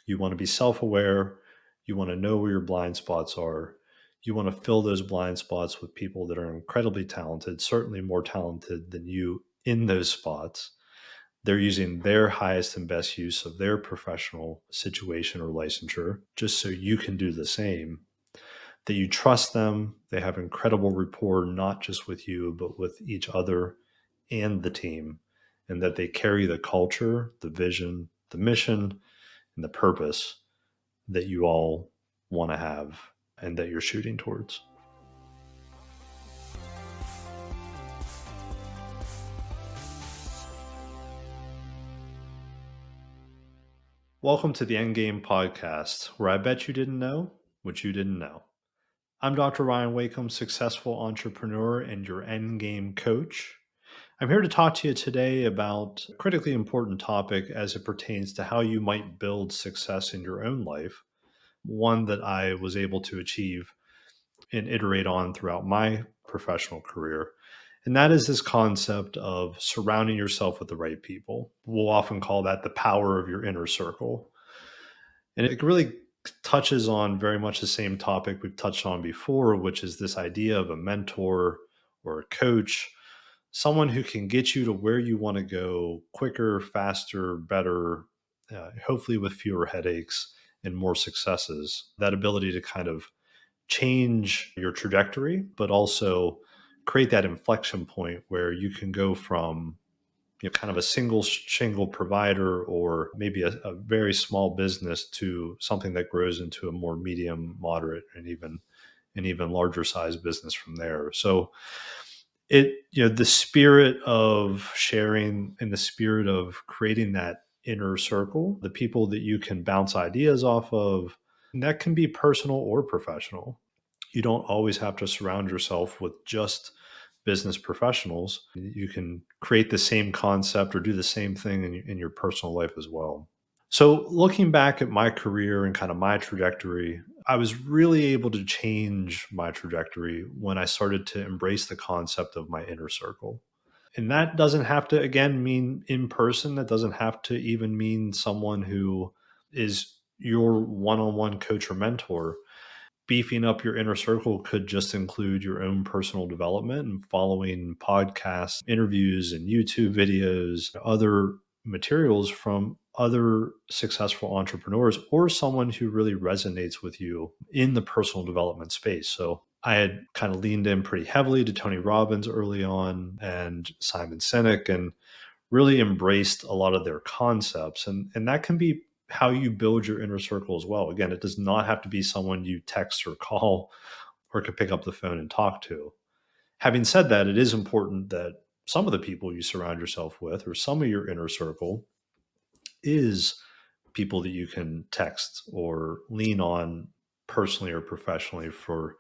You want to be self-aware. You want to know where your blind spots are. You want to fill those blind spots with people that are incredibly talented, certainly more talented than you in those spots. They're using their highest and best use of their professional situation or licensure just so you can do the same. That you trust them, they have incredible rapport, not just with you, but with each other and the team, and that they carry the culture, the vision, the mission, and the purpose that you all want to have and that you're shooting towards. Welcome to the Endgame Podcast, where I bet you didn't know what you didn't know. I'm Dr. Ryan Wakeham, successful entrepreneur and your Endgame coach. I'm here to talk to you today about a critically important topic as it pertains to how you might build success in your own life, one that I was able to achieve and iterate on throughout my professional career. And that is this concept of surrounding yourself with the right people. We'll often call that the power of your inner circle. And it really touches on very much the same topic we've touched on before, which is this idea of a mentor or a coach, someone who can get you to where you want to go quicker, faster, better, hopefully with fewer headaches and more successes. That ability to kind of change your trajectory, but also create that inflection point where you can go from kind of a single shingle provider or maybe a very small business to something that grows into a more medium, moderate, and even an even larger size business from there. So the spirit of sharing and the spirit of creating that inner circle, the people that you can bounce ideas off of, and that can be personal or professional. You don't always have to surround yourself with just business professionals. You can create the same concept or do the same thing in your personal life as well. So, looking back at my career and kind of my trajectory, I was really able to change my trajectory when I started to embrace the concept of my inner circle. And that doesn't have to, again, mean in person. That doesn't have to even mean someone who is your one on one coach or mentor. Beefing up your inner circle could just include your own personal development and following podcasts, interviews, and YouTube videos, other materials from other successful entrepreneurs or someone who really resonates with you in the personal development space. So I had kind of leaned in pretty heavily to Tony Robbins early on and Simon Sinek and really embraced a lot of their concepts. And that can be how you build your inner circle as well. Again, it does not have to be someone you text or call or can pick up the phone and talk to. Having said that, it is important that some of the people you surround yourself with or some of your inner circle is people that you can text or lean on personally or professionally for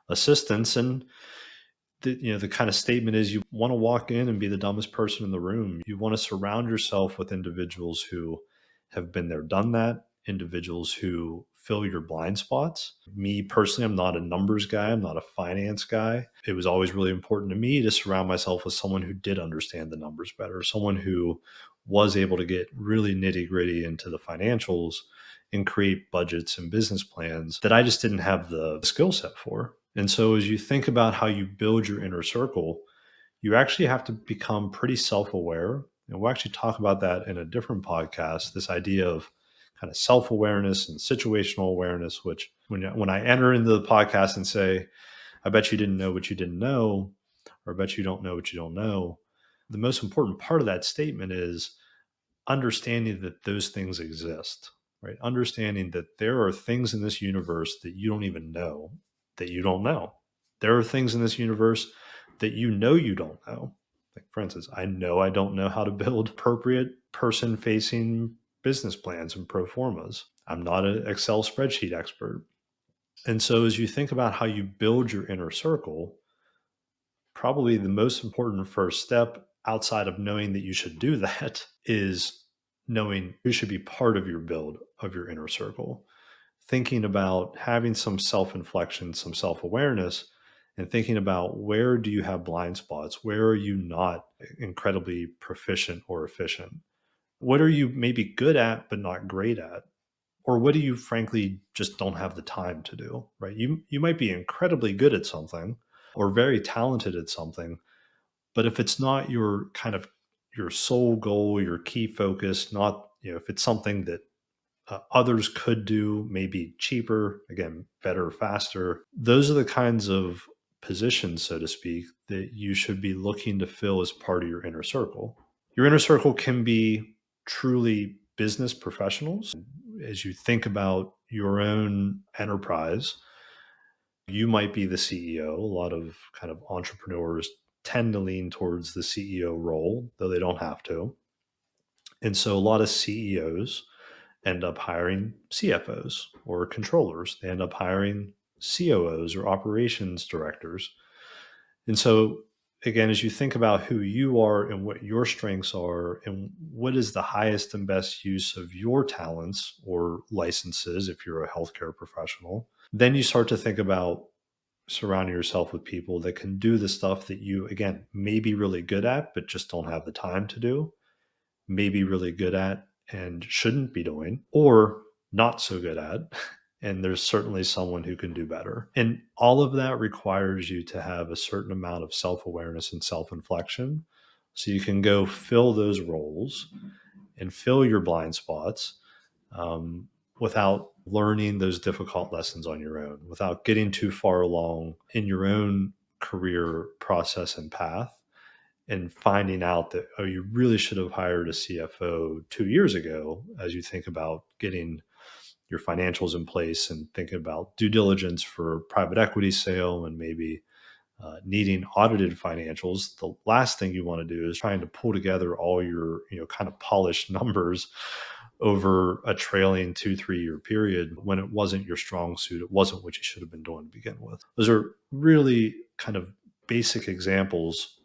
assistance. And the kind of statement is you want to walk in and be the dumbest person in the room. You want to surround yourself with individuals who have been there, done that, individuals who fill your blind spots. Me personally, I'm not a numbers guy. I'm not a finance guy. It was always really important to me to surround myself with someone who did understand the numbers better, someone who was able to get really nitty gritty into the financials and create budgets and business plans that I just didn't have the skill set for. And so as you think about how you build your inner circle, you actually have to become pretty self-aware. And we'll actually talk about that in a different podcast, this idea of kind of self-awareness and situational awareness, which when I enter into the podcast and say, I bet you didn't know what you didn't know, or I bet you don't know what you don't know, the most important part of that statement is understanding that those things exist, right? Understanding that there are things in this universe that you don't even know that you don't know. There are things in this universe that you don't know. Like, for instance, I know I don't know how to build appropriate person facing business plans and pro formas. I'm not an Excel spreadsheet expert. And so, as you think about how you build your inner circle, probably the most important first step outside of knowing that you should do that is knowing who should be part of your build of your inner circle. Thinking about having some self-inflection, some self-awareness, and thinking about where do you have blind spots? Where are you not incredibly proficient or efficient? What are you maybe good at, but not great at? Or what do you frankly just don't have the time to do, right? You might be incredibly good at something or very talented at something, but if it's not your kind of your sole goal, your key focus, not, if it's something that others could do, maybe cheaper, again, better, faster. Those are the kinds of positions, so to speak, that you should be looking to fill as part of your inner circle. Your inner circle can be truly business professionals. As you think about your own enterprise, you might be the CEO. A lot of kind of entrepreneurs tend to lean towards the CEO role, though they don't have to. And so a lot of CEOs end up hiring CFOs or controllers. They end up hiring COOs or operations directors. And so, again, as you think about who you are and what your strengths are and what is the highest and best use of your talents or licenses, if you're a healthcare professional, then you start to think about surrounding yourself with people that can do the stuff that you, again, may be really good at, but just don't have the time to do, may be really good at and shouldn't be doing, or not so good at. And there's certainly someone who can do better. And all of that requires you to have a certain amount of self awareness and self inflection. So you can go fill those roles and fill your blind spots without learning those difficult lessons on your own, without getting too far along in your own career process and path and finding out that, oh, you really should have hired a CFO 2 years ago, as you think about getting your financials in place and thinking about due diligence for private equity sale and maybe needing audited financials. The last thing you want to do is trying to pull together all your, kind of polished numbers over a trailing 2-3 year period when it wasn't your strong suit. It wasn't what you should have been doing to begin with. Those are really kind of basic examples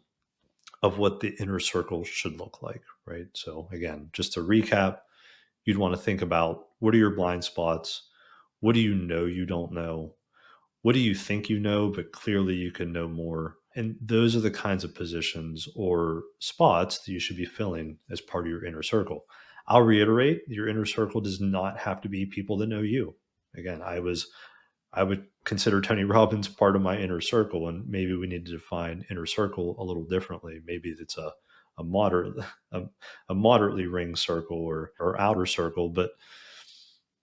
of what the inner circle should look like, right? So again, just to recap, you'd want to think about, what are your blind spots? What do you know you don't know? What do you think you know, but clearly you can know more? And those are the kinds of positions or spots that you should be filling as part of your inner circle. I'll reiterate, your inner circle does not have to be people that know you. Again, I would consider Tony Robbins part of my inner circle, and maybe we need to define inner circle a little differently. Maybe it's a moderate a, a moderately ring circle or outer circle. But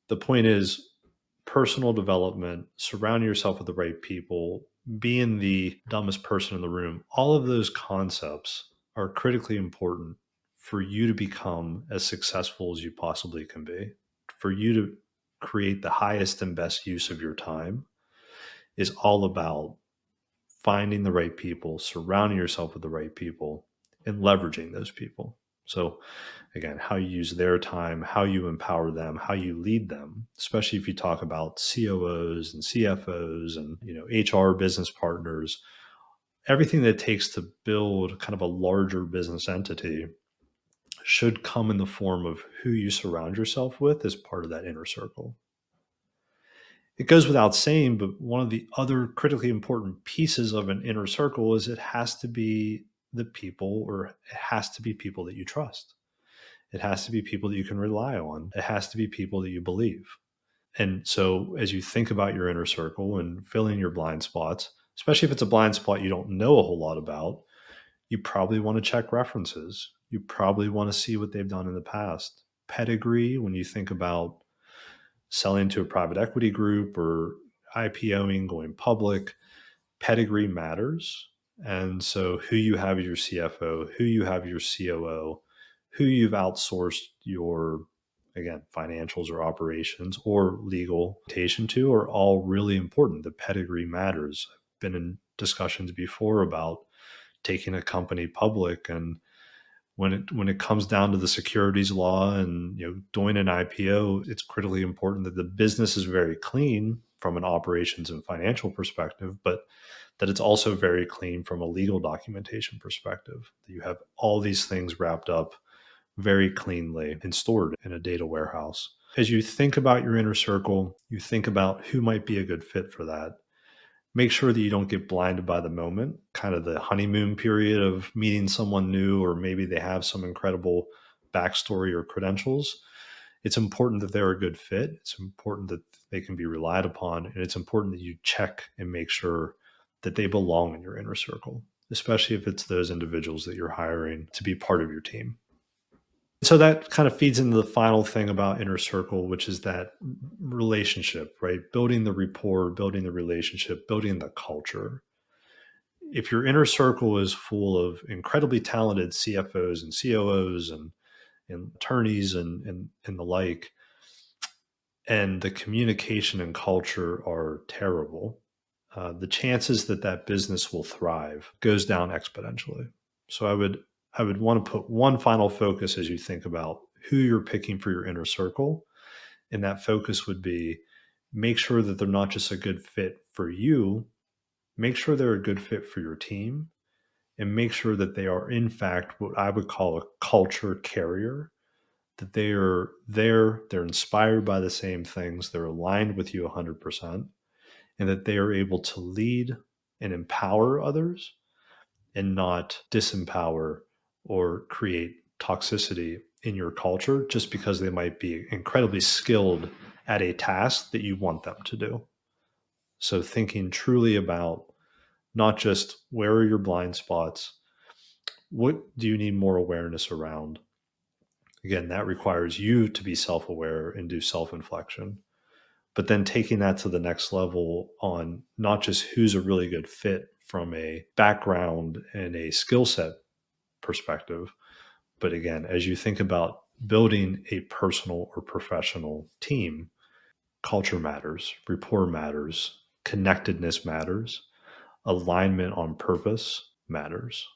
the point is, personal development, surrounding yourself with the right people, being the dumbest person in the room, all of those concepts are critically important for you to become as successful as you possibly can be, for you to create the highest and best use of your time is all about finding the right people, surrounding yourself with the right people, and leveraging those people. So, again, how you use their time, how you empower them, how you lead them, especially if you talk about COOs and CFOs and HR business partners, everything that it takes to build kind of a larger business entity should come in the form of who you surround yourself with as part of that inner circle. It goes without saying, but one of the other critically important pieces of an inner circle is it has to be the people, or it has to be people that you trust. It has to be people that you can rely on. It has to be people that you believe. And so as you think about your inner circle and filling your blind spots, especially if it's a blind spot you don't know a whole lot about, you probably want to check references. You probably want to see what they've done in the past. Pedigree, when you think about selling to a private equity group or IPOing, going public, pedigree matters. And so who you have as your CFO, who you have your COO, who you've outsourced your, again, financials or operations or legal to are all really important. The pedigree matters. I've been in discussions before about taking a company public, and when it comes down to the securities law and doing an IPO, it's critically important that the business is very clean from an operations and financial perspective, but that it's also very clean from a legal documentation perspective. That you have all these things wrapped up very cleanly and stored in a data warehouse. As you think about your inner circle, you think about who might be a good fit for that. Make sure that you don't get blinded by the moment, kind of the honeymoon period of meeting someone new, or maybe they have some incredible backstory or credentials. it's important that they're a good fit. It's important that they can be relied upon. And it's important that you check and make sure that they belong in your inner circle, especially if it's those individuals that you're hiring to be part of your team. So that kind of feeds into the final thing about inner circle, which is that relationship, right? Building the rapport, building the relationship, building the culture. If your inner circle is full of incredibly talented CFOs and COOs and attorneys and the like, and the communication and culture are terrible, the chances that that business will thrive goes down exponentially. So I would want to put one final focus as you think about who you're picking for your inner circle, and that focus would be make sure that they're not just a good fit for you, make sure they're a good fit for your team, and make sure that they are in fact what I would call a culture carrier, that they are there, they're inspired by the same things, they're aligned with you 100%, and that they are able to lead and empower others and not disempower or create toxicity in your culture just because they might be incredibly skilled at a task that you want them to do. So, thinking truly about not just where are your blind spots, what do you need more awareness around? Again, that requires you to be self aware and do self inflection. But then taking that to the next level on not just who's a really good fit from a background and a skill set perspective, but again, as you think about building a personal or professional team, culture matters, rapport matters, connectedness matters, alignment on purpose matters.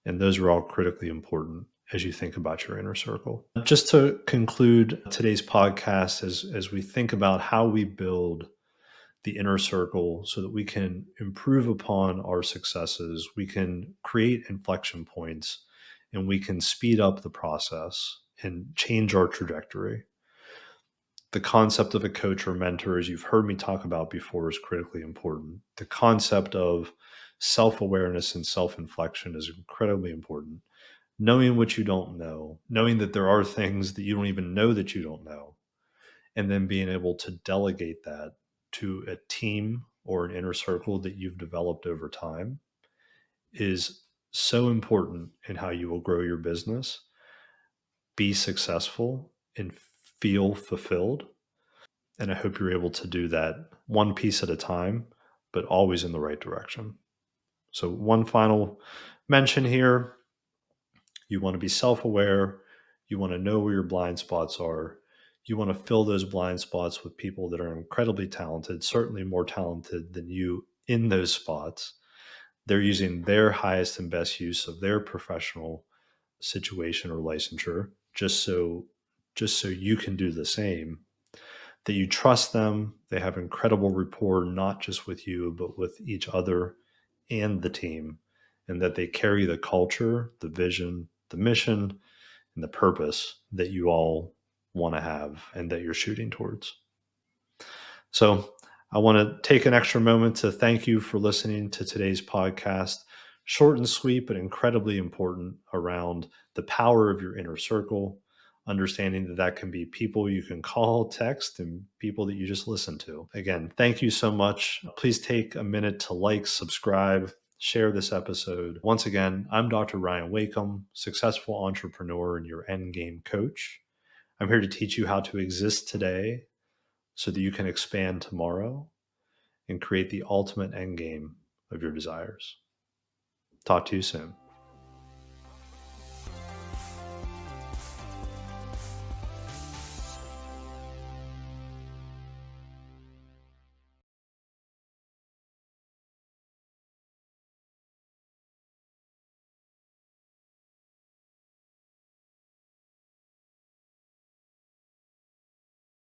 And those are all critically important as you think about your inner circle. Just to conclude today's podcast, as we think about how we build the inner circle so that we can improve upon our successes, we can create inflection points, and we can speed up the process and change our trajectory. The concept of a coach or mentor, as you've heard me talk about before, is critically important. The concept of self awareness and self inflection is incredibly important. Knowing what you don't know, knowing that there are things that you don't even know that you don't know, and then being able to delegate that to a team or an inner circle that you've developed over time is so important in how you will grow your business, be successful, and feel fulfilled. And I hope you're able to do that one piece at a time, but always in the right direction. So, one final mention here: you want to be self aware, you want to know where your blind spots are. You want to fill those blind spots with people that are incredibly talented, certainly more talented than you in those spots. They're using their highest and best use of their professional situation or licensure just so you can do the same, that you trust them, they have incredible rapport not just with you but with each other and the team, and that they carry the culture, the vision, the mission, and the purpose that you all want to have and that you're shooting towards. So I want to take an extra moment to thank you for listening to today's podcast. Short and sweet, but incredibly important around the power of your inner circle, understanding that that can be people you can call, text, and people that you just listen to. Again, thank you so much. Please take a minute to like, subscribe, share this episode. Once again, I'm Dr. Ryan Wakeham, successful entrepreneur and your endgame coach. I'm here to teach you how to exist today so that you can expand tomorrow and create the ultimate end game of your desires. Talk to you soon.